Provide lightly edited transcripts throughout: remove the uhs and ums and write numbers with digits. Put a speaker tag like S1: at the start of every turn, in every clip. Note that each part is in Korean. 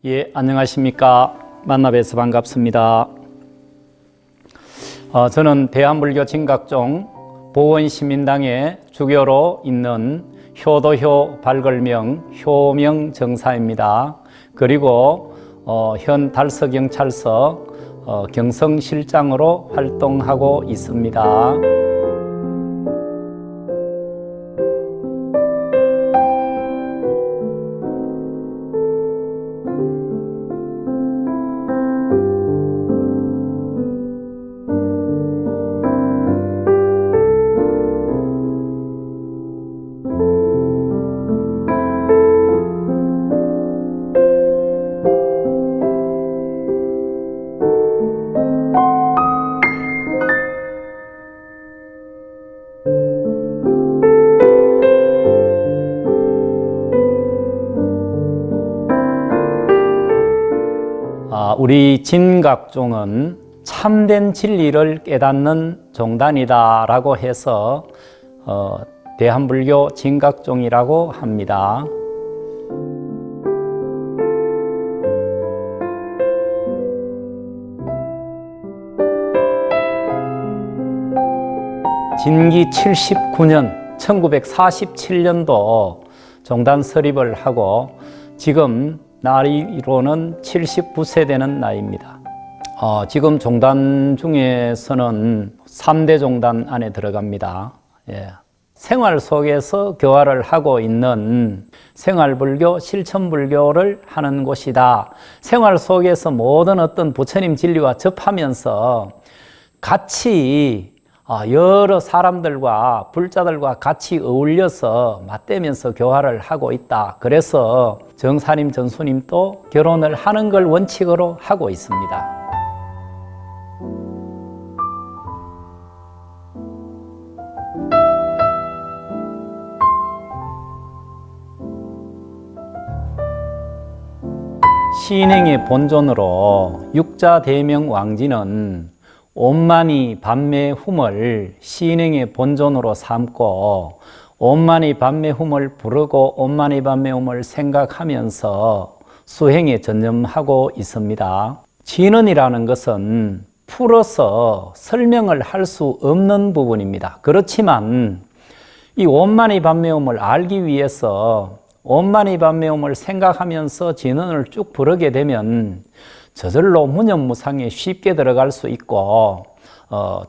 S1: 예, 안녕하십니까. 만나 뵈서 반갑습니다. 저는 대한불교 진각종 보원시민당의 주교로 있는 효도효 발걸명 효명 정사입니다. 그리고 현 달서경찰서 경성실장으로 활동하고 있습니다. 우리 진각종은 참된 진리를 깨닫는 종단이다 라고 해서 대한불교 진각종이라고 합니다. 진기 79년 1947년도 종단 설립을 하고 지금 나이로는 79세 되는 나이입니다. 지금 종단 중에서는 3대 종단 안에 들어갑니다. 생활 속에서 교화를 하고 있는 생활불교, 실천불교를 하는 곳이다. 생활 속에서 모든 어떤 부처님 진리와 접하면서 같이 여러 사람들과 불자들과 같이 어울려서 맞대면서 교화를 하고 있다. 그래서 정사님, 전수님도 결혼을 하는 걸 원칙으로 하고 있습니다. 신행의 본존으로 육자대명 왕지는 온만이 반매훔을 신행의 본존으로 삼고 온만이 반매훔을 부르고 온만이 반매훔을 생각하면서 수행에 전념하고 있습니다. 진언이라는 것은 풀어서 설명을 할 수 없는 부분입니다. 그렇지만 이 온만이 반매움을 알기 위해서 온만이 반매움을 생각하면서 진언을 쭉 부르게 되면 저절로 무념무상에 쉽게 들어갈 수 있고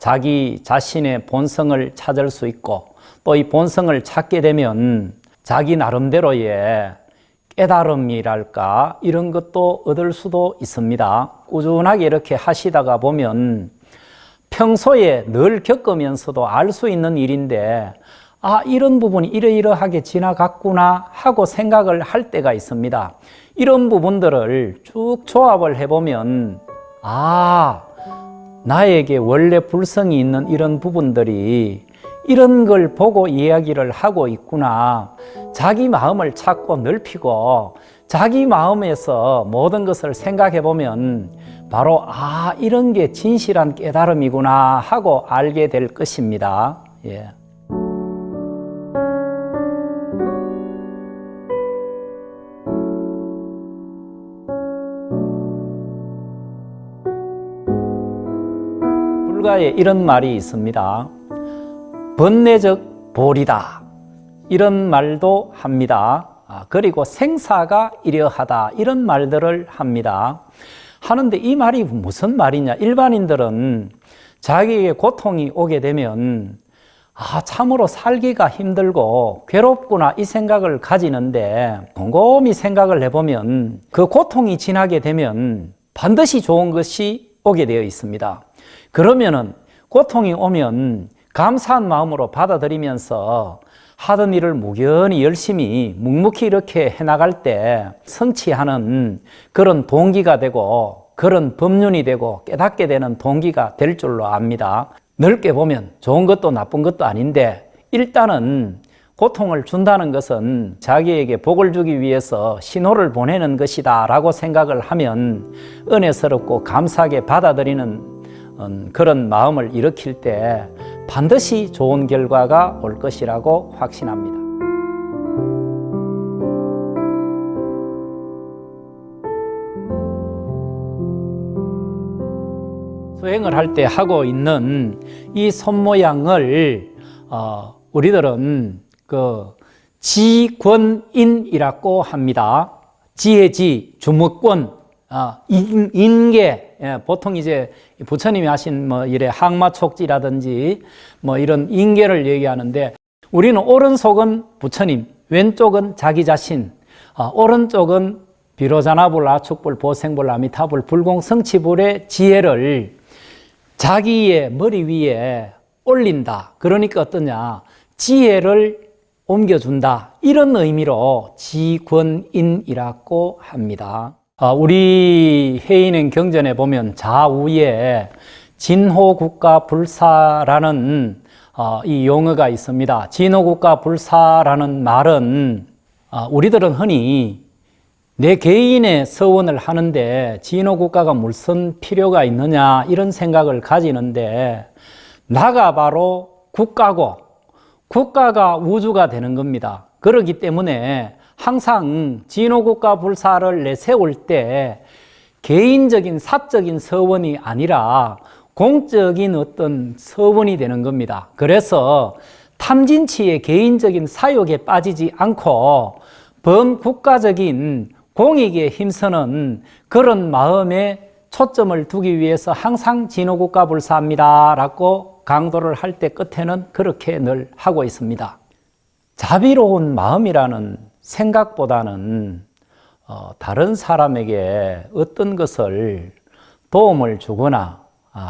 S1: 자기 자신의 본성을 찾을 수 있고 또 이 본성을 찾게 되면 자기 나름대로의 깨달음이랄까 이런 것도 얻을 수도 있습니다. 꾸준하게 이렇게 하시다가 보면 평소에 늘 겪으면서도 알 수 있는 일인데 이런 부분이 이러이러하게 지나갔구나 하고 생각을 할 때가 있습니다. 이런 부분들을 쭉 조합을 해보면 나에게 원래 불성이 있는 이런 부분들이 이런 걸 보고 이야기를 하고 있구나. 자기 마음을 찾고 넓히고 자기 마음에서 모든 것을 생각해 보면 바로 이런 게 진실한 깨달음이구나 하고 알게 될 것입니다. 불가에 이런 말이 있습니다. 번뇌적 보리다 이런 말도 합니다. 그리고 생사가 이러하다 이런 말들을 합니다. 하는데 이 말이 무슨 말이냐? 일반인들은 자기에게 고통이 오게 되면 참으로 살기가 힘들고 괴롭구나 이 생각을 가지는데 곰곰이 생각을 해보면 그 고통이 지나게 되면 반드시 좋은 것이 오게 되어 있습니다. 그러면은 고통이 오면 감사한 마음으로 받아들이면서 하던 일을 무견히 열심히 묵묵히 이렇게 해나갈 때 성취하는 그런 동기가 되고 그런 법륜이 되고 깨닫게 되는 동기가 될 줄로 압니다. 넓게 보면 좋은 것도 나쁜 것도 아닌데 일단은 고통을 준다는 것은 자기에게 복을 주기 위해서 신호를 보내는 것이다 라고 생각을 하면 은혜스럽고 감사하게 받아들이는 그런 마음을 일으킬 때 반드시 좋은 결과가 올 것이라고 확신합니다. 수행을 할 때 하고 있는 이 손 모양을 우리들은 그 지권인이라고 합니다. 지의 지, 주무권, 인계. 보통 이제 부처님이 하신 뭐 이래 항마촉지라든지 뭐 이런 인계를 얘기하는데, 우리는 오른손은 부처님, 왼쪽은 자기 자신, 오른쪽은 비로자나불, 아축불, 보생불, 아미타불, 불공성치불의 지혜를 자기의 머리 위에 올린다. 그러니까 어떠냐? 지혜를 옮겨준다. 이런 의미로 지권인이라고 합니다. 우리 해인행 경전에 보면 좌우에 진호국가불사라는 이 용어가 있습니다. 진호국가불사라는 말은 우리들은 흔히 내 개인의 서원을 하는데 진호국가가 무슨 필요가 있느냐 이런 생각을 가지는데, 나가 바로 국가고 국가가 우주가 되는 겁니다. 그렇기 때문에 항상 진호국가불사를 내세울 때 개인적인 사적인 서원이 아니라 공적인 어떤 서원이 되는 겁니다. 그래서 탐진치의 개인적인 사욕에 빠지지 않고 범국가적인 공익에 힘쓰는 그런 마음에 초점을 두기 위해서 항상 진호국가불사입니다 라고 강도를 할 때 끝에는 그렇게 늘 하고 있습니다. 자비로운 마음이라는 생각보다는 다른 사람에게 어떤 것을 도움을 주거나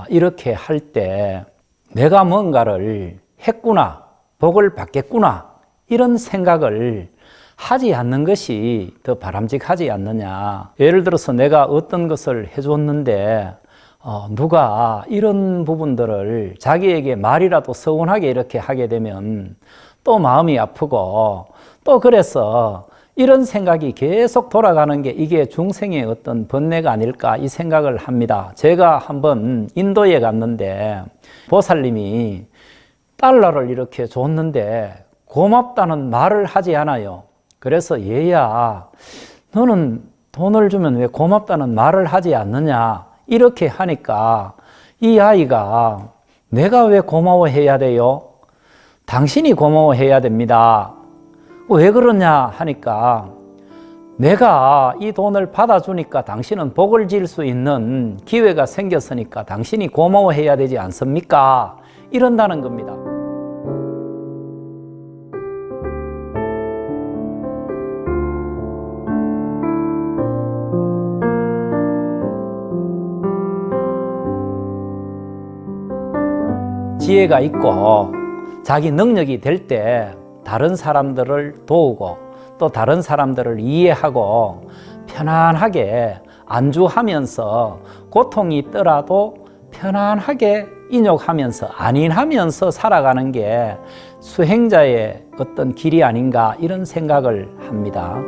S1: 이렇게 할 때 내가 뭔가를 했구나, 복을 받겠구나 이런 생각을 하지 않는 것이 더 바람직하지 않느냐. 예를 들어서 내가 어떤 것을 해줬는데 누가 이런 부분들을 자기에게 말이라도 서운하게 이렇게 하게 되면 또 마음이 아프고, 또 그래서 이런 생각이 계속 돌아가는 게 이게 중생의 어떤 번뇌가 아닐까 이 생각을 합니다. 제가 한번 인도에 갔는데 보살님이 달러를 이렇게 줬는데 고맙다는 말을 하지 않아요. 그래서 얘야, 너는 돈을 주면 왜 고맙다는 말을 하지 않느냐 이렇게 하니까 이 아이가 내가 왜 고마워해야 돼요? 당신이 고마워해야 됩니다. 왜 그러냐 하니까, 내가 이 돈을 받아주니까 당신은 복을 지을 수 있는 기회가 생겼으니까 당신이 고마워해야 되지 않습니까? 이런다는 겁니다. 지혜가 있고 자기 능력이 될 때 다른 사람들을 도우고 또 다른 사람들을 이해하고 편안하게 안주하면서 고통이 있더라도 편안하게 인욕하면서 안인하면서 살아가는 게 수행자의 어떤 길이 아닌가 이런 생각을 합니다.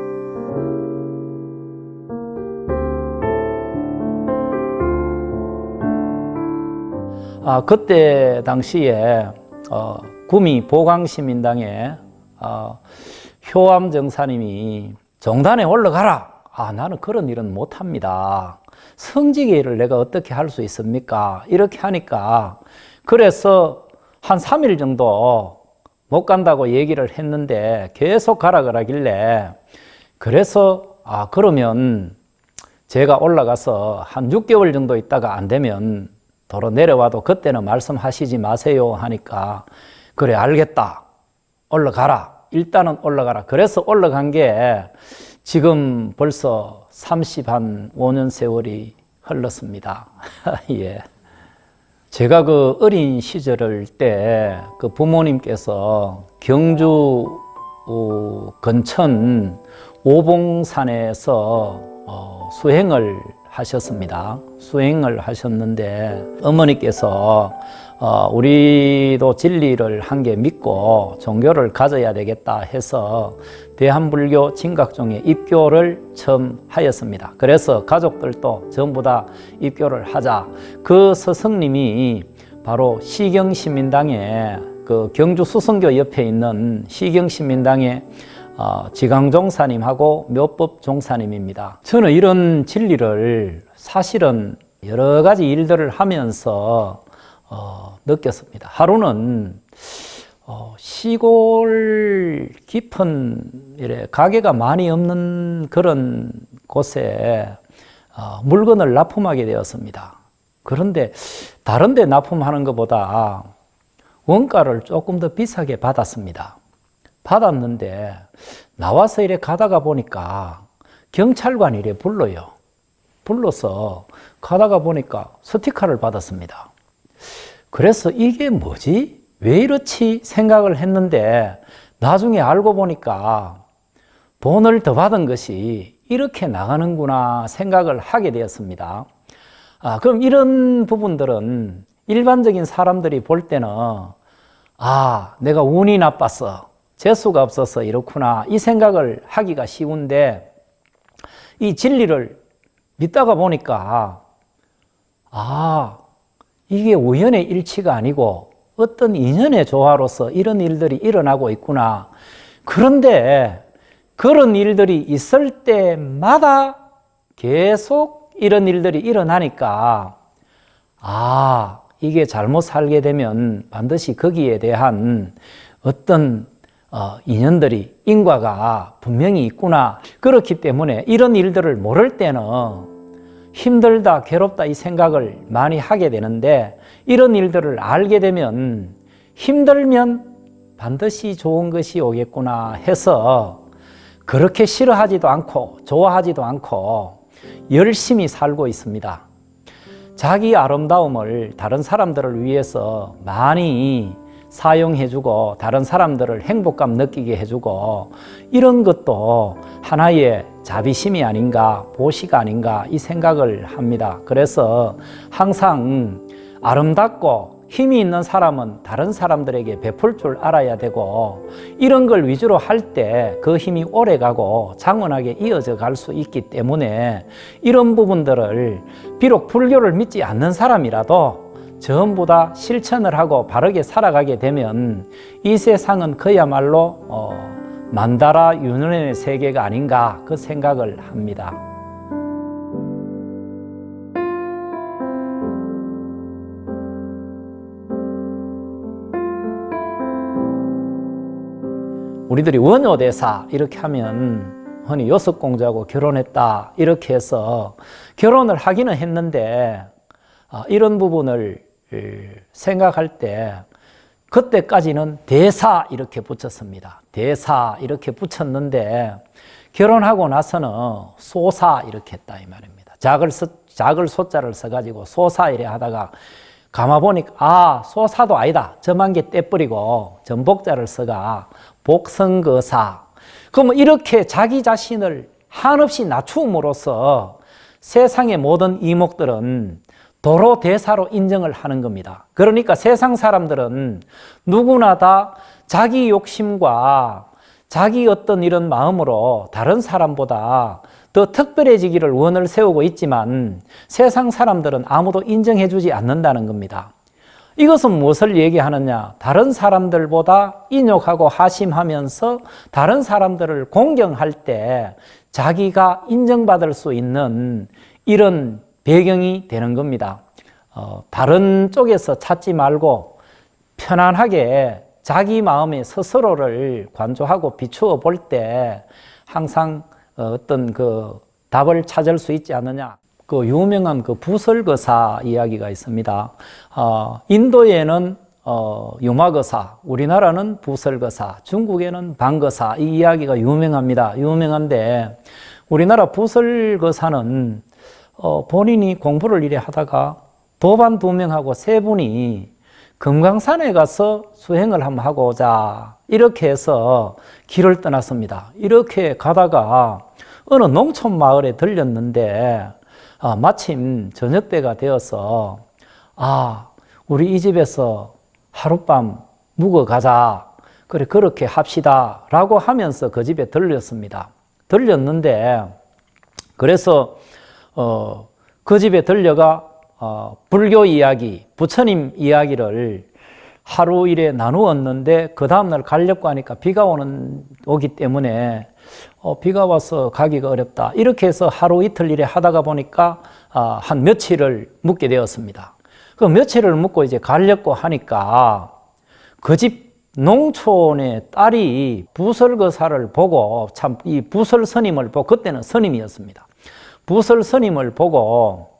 S1: 그때 당시에 구미 보광시민당에 효암 정사님이 정단에 올라가라. 나는 그런 일은 못합니다. 성직의 일을 내가 어떻게 할 수 있습니까? 이렇게 하니까, 그래서 한 3일 정도 못 간다고 얘기를 했는데 계속 가라 그러길래, 그래서 그러면 제가 올라가서 한 6개월 정도 있다가 안 되면 도로 내려와도 그때는 말씀하시지 마세요 하니까, 그래 알겠다, 올라가라, 일단은 올라가라. 그래서 올라간 게 지금 벌써 35년 세월이 흘렀습니다. 예. 제가 그 어린 시절을 때 그 부모님께서 경주 근천 오봉산에서 수행을 하셨습니다. 수행을 하셨는데 어머니께서 우리도 진리를 한 개 믿고 종교를 가져야 되겠다 해서 대한불교 진각종에 입교를 처음 하였습니다. 그래서 가족들도 전부 다 입교를 하자. 그 스승님이 바로 시경시민당의 그 경주 수성교 옆에 있는 시경시민당의 지강종사님하고 묘법종사님입니다. 저는 이런 진리를 사실은 여러 가지 일들을 하면서 느꼈습니다. 하루는 시골 깊은 이래 가게가 많이 없는 그런 곳에 물건을 납품하게 되었습니다. 그런데 다른 데 납품하는 것보다 원가를 조금 더 비싸게 받았습니다. 받았는데 나와서 이래 가다가 보니까 경찰관이 이래 불러서 가다가 보니까 스티커를 받았습니다. 그래서 이게 뭐지? 왜 이렇지? 생각을 했는데 나중에 알고 보니까 돈을 더 받은 것이 이렇게 나가는구나 생각을 하게 되었습니다. 그럼 이런 부분들은 일반적인 사람들이 볼 때는 내가 운이 나빴어, 재수가 없어서 이렇구나 이 생각을 하기가 쉬운데 이 진리를 믿다가 보니까 이게 우연의 일치가 아니고 어떤 인연의 조화로서 이런 일들이 일어나고 있구나. 그런데 그런 일들이 있을 때마다 계속 이런 일들이 일어나니까 이게 잘못 살게 되면 반드시 거기에 대한 어떤 인연들이, 인과가 분명히 있구나. 그렇기 때문에 이런 일들을 모를 때는 힘들다, 괴롭다 이 생각을 많이 하게 되는데 이런 일들을 알게 되면 힘들면 반드시 좋은 것이 오겠구나 해서 그렇게 싫어하지도 않고 좋아하지도 않고 열심히 살고 있습니다. 자기 아름다움을 다른 사람들을 위해서 많이 사용해주고 다른 사람들을 행복감 느끼게 해주고 이런 것도 하나의 자비심이 아닌가, 보시가 아닌가 이 생각을 합니다. 그래서 항상 아름답고 힘이 있는 사람은 다른 사람들에게 베풀 줄 알아야 되고 이런 걸 위주로 할 때 그 힘이 오래가고 장원하게 이어져 갈 수 있기 때문에 이런 부분들을 비록 불교를 믿지 않는 사람이라도 전부 다 실천을 하고 바르게 살아가게 되면 이 세상은 그야말로 만다라 윤회의 세계가 아닌가 그 생각을 합니다. 우리들이 원효대사 이렇게 하면 흔히 요석공주하고 결혼했다 이렇게 해서 결혼을 하기는 했는데 이런 부분을 생각할 때 그때까지는 대사 이렇게 붙였습니다. 대사 이렇게 붙였는데 결혼하고 나서는 소사 이렇게 했다 이 말입니다. 작을 소자를 써가지고 소사 이래 하다가 감아보니까 소사도 아니다. 점한 개 떼버리고 전복자를 써가 복성거사. 그러면 이렇게 자기 자신을 한없이 낮춤으로써 세상의 모든 이목들은 도로 대사로 인정을 하는 겁니다. 그러니까 세상 사람들은 누구나 다 자기 욕심과 자기 어떤 이런 마음으로 다른 사람보다 더 특별해지기를 원을 세우고 있지만 세상 사람들은 아무도 인정해 주지 않는다는 겁니다. 이것은 무엇을 얘기하느냐? 다른 사람들보다 인욕하고 하심하면서 다른 사람들을 공경할 때 자기가 인정받을 수 있는 이런 배경이 되는 겁니다. 다른 쪽에서 찾지 말고 편안하게 자기 마음에 스스로를 관조하고 비추어 볼 때 항상 어떤 그 답을 찾을 수 있지 않느냐. 그 유명한 그 부설거사 이야기가 있습니다. 인도에는 유마거사, 우리나라는 부설거사, 중국에는 방거사 이 이야기가 유명합니다. 유명한데 우리나라 부설거사는 본인이 공부를 이래 하다가 도반 2명하고 3분이 금강산에 가서 수행을 한번 하고자 이렇게 해서 길을 떠났습니다. 이렇게 가다가 어느 농촌 마을에 들렸는데 마침 저녁 때가 되어서 우리 이 집에서 하룻밤 묵어 가자. 그래 그렇게 합시다 라고 하면서 그 집에 들렸습니다. 들렸는데 그래서 그 집에 들려가 불교 이야기, 부처님 이야기를 하루 일에 나누었는데 그 다음날 가려고 하니까 비가 오기 때문에 비가 와서 가기가 어렵다. 이렇게 해서 하루 이틀 일에 하다가 보니까 한 며칠을 묵게 되었습니다. 그 며칠을 묵고 이제 가려고 하니까 그 집 농촌의 딸이 부설거사를 보고, 참 이 부설 스님을 보고, 그때는 스님이었습니다. 부설 스님을 보고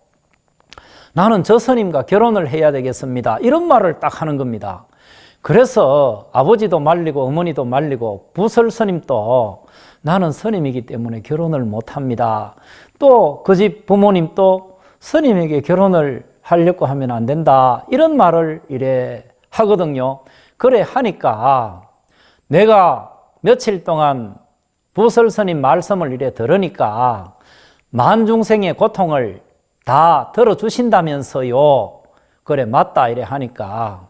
S1: 나는 저 스님과 결혼을 해야 되겠습니다. 이런 말을 딱 하는 겁니다. 그래서 아버지도 말리고 어머니도 말리고 부설 스님도 나는 스님이기 때문에 결혼을 못합니다. 또 그 집 부모님도 스님에게 결혼을 하려고 하면 안 된다. 이런 말을 이래 하거든요. 그래 하니까 내가 며칠 동안 부설 스님 말씀을 이래 들으니까 만중생의 고통을 다 들어주신다면서요. 그래 맞다 이래 하니까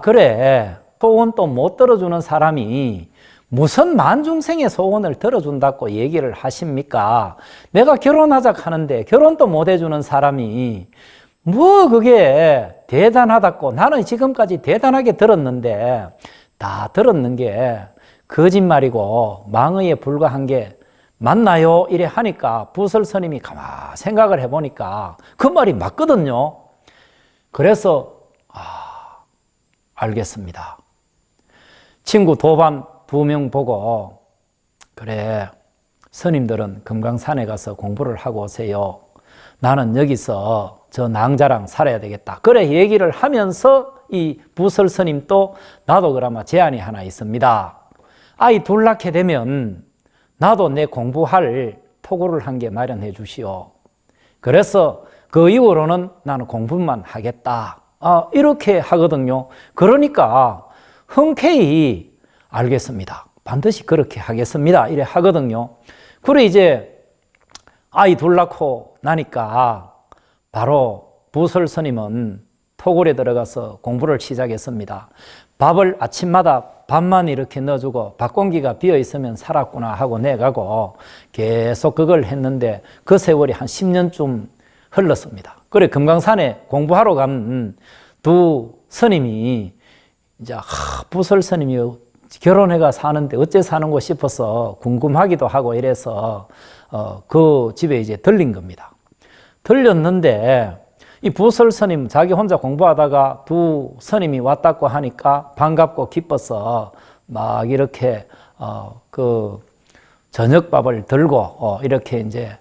S1: 그래 소원 또 못 들어주는 사람이 무슨 만중생의 소원을 들어준다고 얘기를 하십니까? 내가 결혼하자 하는데 결혼도 못 해주는 사람이 뭐 그게 대단하다고, 나는 지금까지 대단하게 들었는데 다 들었는 게 거짓말이고 망의에 불과한 게 맞나요? 이래 하니까 부설 스님이 가만 생각을 해보니까 그 말이 맞거든요. 그래서 알겠습니다. 친구 도반 2명 보고 그래 스님들은 금강산에 가서 공부를 하고 오세요. 나는 여기서 저 낭자랑 살아야 되겠다. 그래 얘기를 하면서 이 부설 스님도 나도 그러면 제안이 하나 있습니다. 아이 둘 낳게 되면 나도 내 공부할 토구를 한 개 마련해 주시오. 그래서 그 이후로는 나는 공부만 하겠다. 이렇게 하거든요. 그러니까 흔쾌히 알겠습니다. 반드시 그렇게 하겠습니다. 이래 하거든요. 그래 이제 아이 둘 낳고 나니까 바로 부설 스님은 토굴에 들어가서 공부를 시작했습니다. 밥을 아침마다 밥만 이렇게 넣어주고 밥 공기가 비어있으면 살았구나 하고 내가고 계속 그걸 했는데 그 세월이 한 10년쯤 흘렀습니다. 그래 금강산에 공부하러 간 두 스님이 이제 부설 스님이 결혼해가 사는데 어째 사는 거 싶어서 궁금하기도 하고 이래서 그 집에 이제 들린 겁니다. 들렸는데 이 부설 스님 자기 혼자 공부하다가 두 스님이 왔다고 하니까 반갑고 기뻐서 막 이렇게 그 저녁밥을 들고 이렇게 이제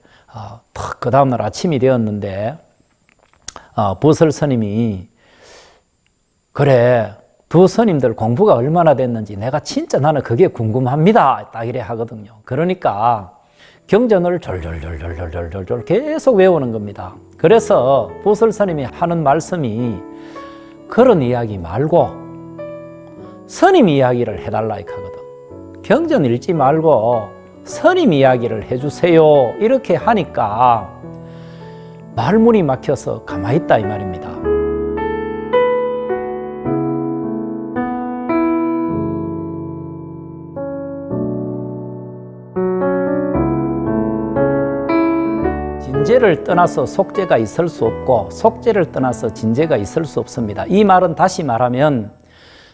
S1: 그 다음날 아침이 되었는데 부설 스님이 그래 두 스님들 공부가 얼마나 됐는지 내가 진짜 나는 그게 궁금합니다. 딱 이래 하거든요. 그러니까 경전을 졸졸졸졸졸졸 계속 외우는 겁니다. 그래서 부설 스님이 하는 말씀이 그런 이야기 말고 스님 이야기를 해달라 하거든. 경전 읽지 말고 스님 이야기를 해주세요. 이렇게 하니까 말문이 막혀서 가만히 있다 이 말입니다. 진제를 떠나서 속죄가 있을 수 없고 속죄를 떠나서 진제가 있을 수 없습니다. 이 말은 다시 말하면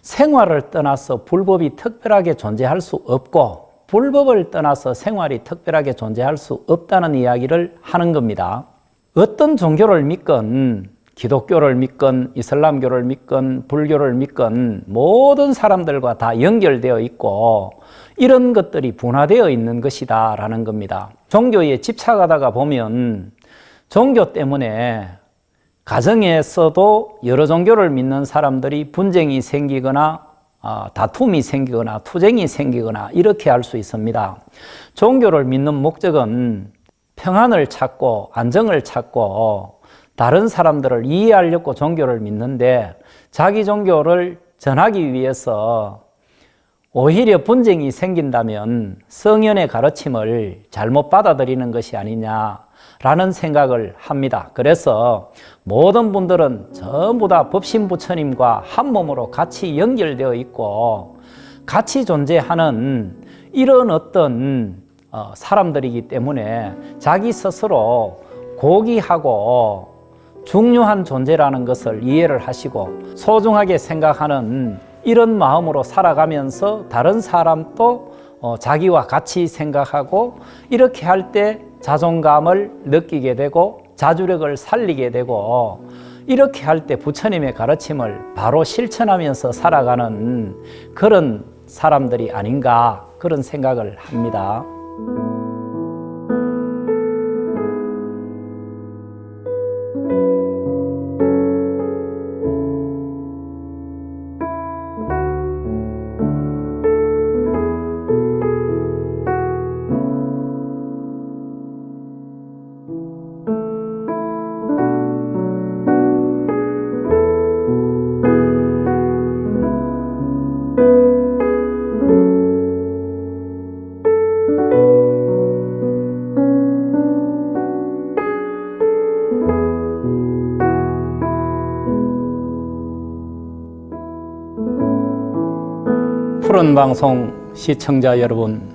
S1: 생활을 떠나서 불법이 특별하게 존재할 수 없고 불법을 떠나서 생활이 특별하게 존재할 수 없다는 이야기를 하는 겁니다. 어떤 종교를 믿건 기독교를 믿건 이슬람교를 믿건 불교를 믿건 모든 사람들과 다 연결되어 있고 이런 것들이 분화되어 있는 것이다 라는 겁니다. 종교에 집착하다가 보면 종교 때문에 가정에서도 여러 종교를 믿는 사람들이 분쟁이 생기거나 다툼이 생기거나 투쟁이 생기거나 이렇게 할 수 있습니다. 종교를 믿는 목적은 평안을 찾고 안정을 찾고 다른 사람들을 이해하려고 종교를 믿는데 자기 종교를 전하기 위해서 오히려 분쟁이 생긴다면 성현의 가르침을 잘못 받아들이는 것이 아니냐라는 생각을 합니다. 그래서 모든 분들은 전부 다 법신부처님과 한 몸으로 같이 연결되어 있고 같이 존재하는 이런 어떤 사람들이기 때문에 자기 스스로 고귀하고 중요한 존재라는 것을 이해를 하시고 소중하게 생각하는 이런 마음으로 살아가면서 다른 사람도 자기와 같이 생각하고 이렇게 할 때 자존감을 느끼게 되고 자주력을 살리게 되고 이렇게 할 때 부처님의 가르침을 바로 실천하면서 살아가는 그런 사람들이 아닌가 그런 생각을 합니다. 푸른 방송 시청자 여러분,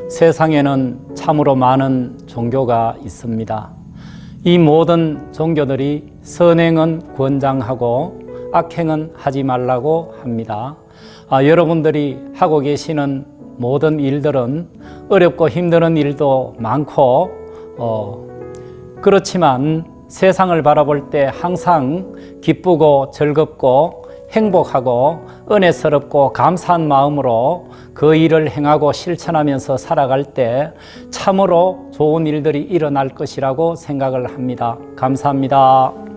S1: 세상에는 참으로 많은 종교가 있습니다. 이 모든 종교들이 선행은 권장하고 악행은 하지 말라고 합니다. 여러분들이 하고 계시는 모든 일들은 어렵고 힘든 일도 많고 그렇지만 세상을 바라볼 때 항상 기쁘고 즐겁고 행복하고 은혜스럽고 감사한 마음으로 그 일을 행하고 실천하면서 살아갈 때 참으로 좋은 일들이 일어날 것이라고 생각을 합니다. 감사합니다.